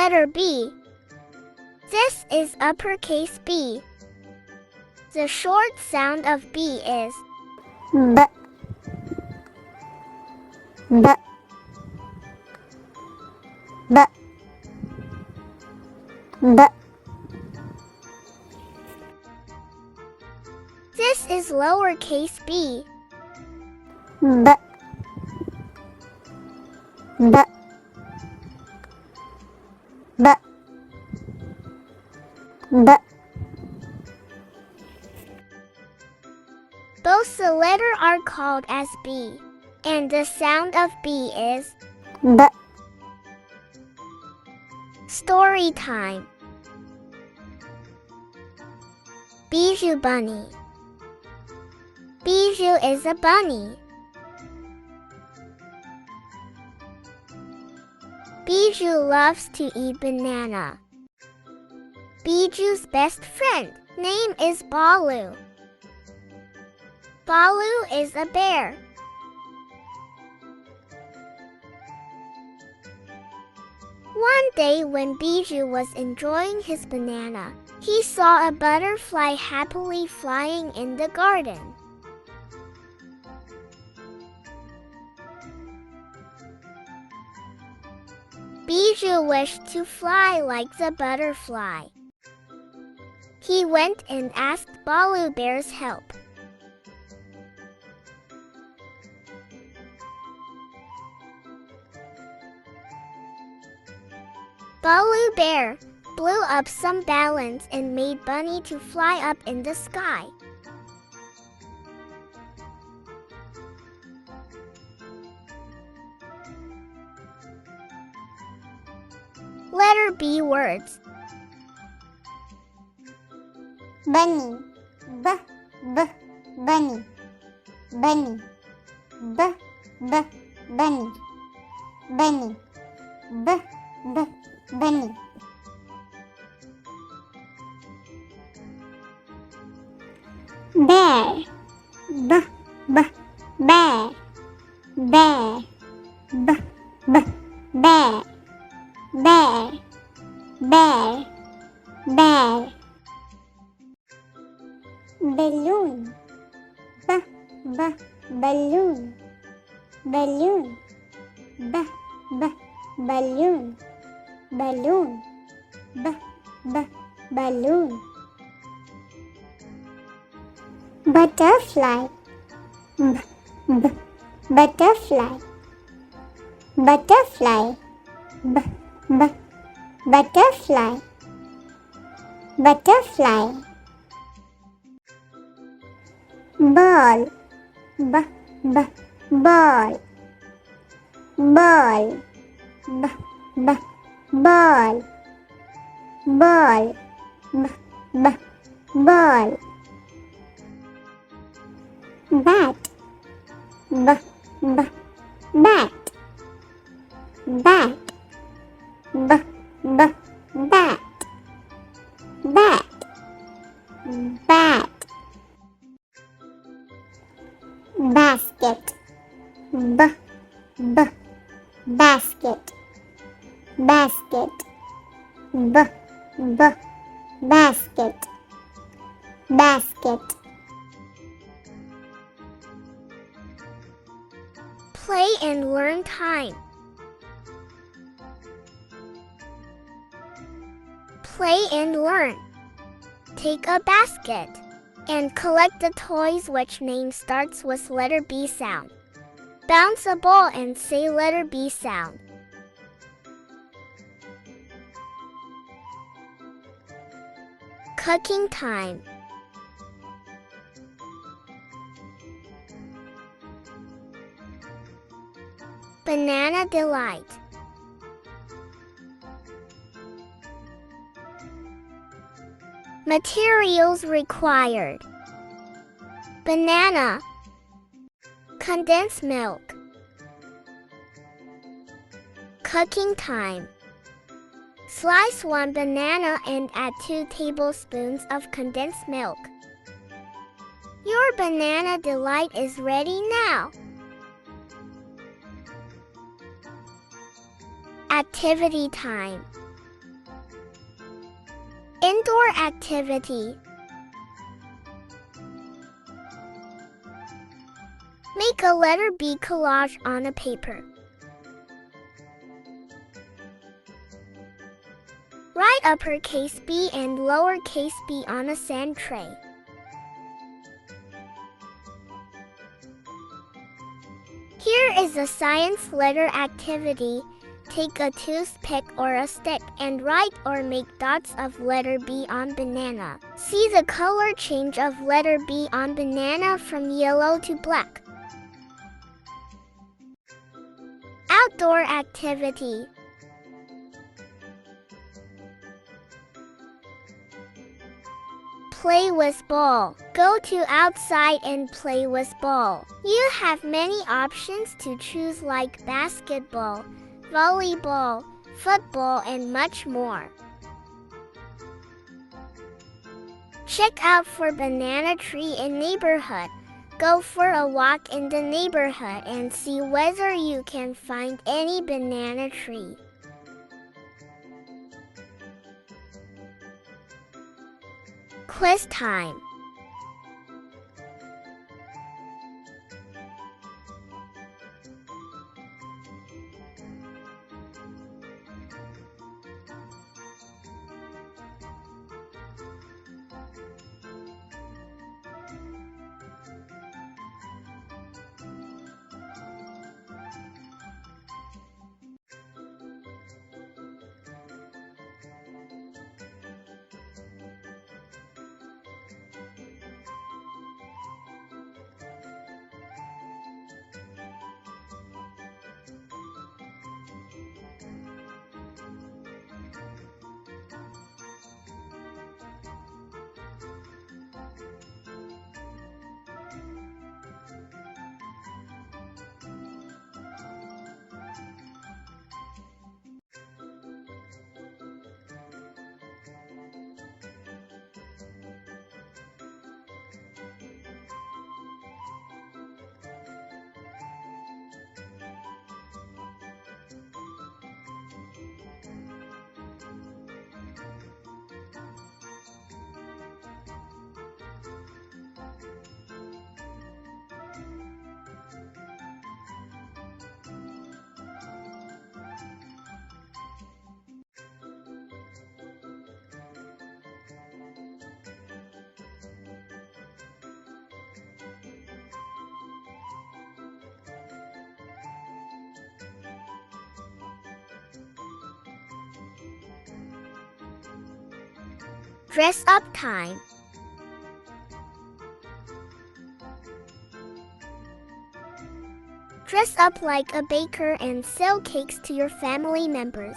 Letter B. This is uppercase B. The short sound of B is B. B. B. B. This is lowercase b. B. B. B. B. Both the letter are called as B, and the sound of B is B. Story time. Bijou bunny. Bijou is a bunny. Bijou loves to eat banana. Bijou's best friend name is Baloo. Baloo is a bear. One day when Bijou was enjoying his banana, he saw a butterfly happily flying in the garden. Bijou wished to fly like the butterfly. He went and asked Baloo Bear's help. Baloo Bear blew up some balloons and made Bunny to fly up in the sky. Letter B words. Bunny. B. B. Bunny. Bunny. B. B. Bunny. Bunny. B. B. Bunny. Bear. B. B. Bear. Bear. B. B. Bear. Bear. Bear. Bear. Balloon. B. B. Balloon. Balloon. B. B. Balloon. Balloon. B. B. Balloon. Butterfly. B. B. Butterfly. Butterfly. B. B. Butterfly. Butterfly. Ball. B. B. Ball. Ball. B. B. Ball. Ball. B. B. Ball. Bat. B. B. Bat. Bat. B. B. Bat. Bat. Bat. Basket. B. B. Basket. Basket. B. B. Basket. Basket. Play and learn time. Play and learn. Take a basket and collect the toys which name starts with letter B sound. Bounce a ball and say letter B sound. Cooking time. Banana delight. Materials required. Banana. Condensed milk. Cooking time. Slice 1 banana and add 2 tablespoons of condensed milk. Your banana delight is ready now. Activity time. Indoor activity. Make a letter B collage on a paper. Write uppercase B and lowercase b on a sand tray. Here is a science letter activity. Take a toothpick or a stick and write or make dots of letter B on banana. See the color change of letter B on banana from yellow to black. Outdoor activity. Play with ball. Go to outside and play with ball. You have many options to choose like basketball, volleyball, football, and much more. Check out for banana tree in neighborhood. Go for a walk in the neighborhood and see whether you can find any banana tree. Quiz time. Dress up time. Dress up like a baker and sell cakes to your family members.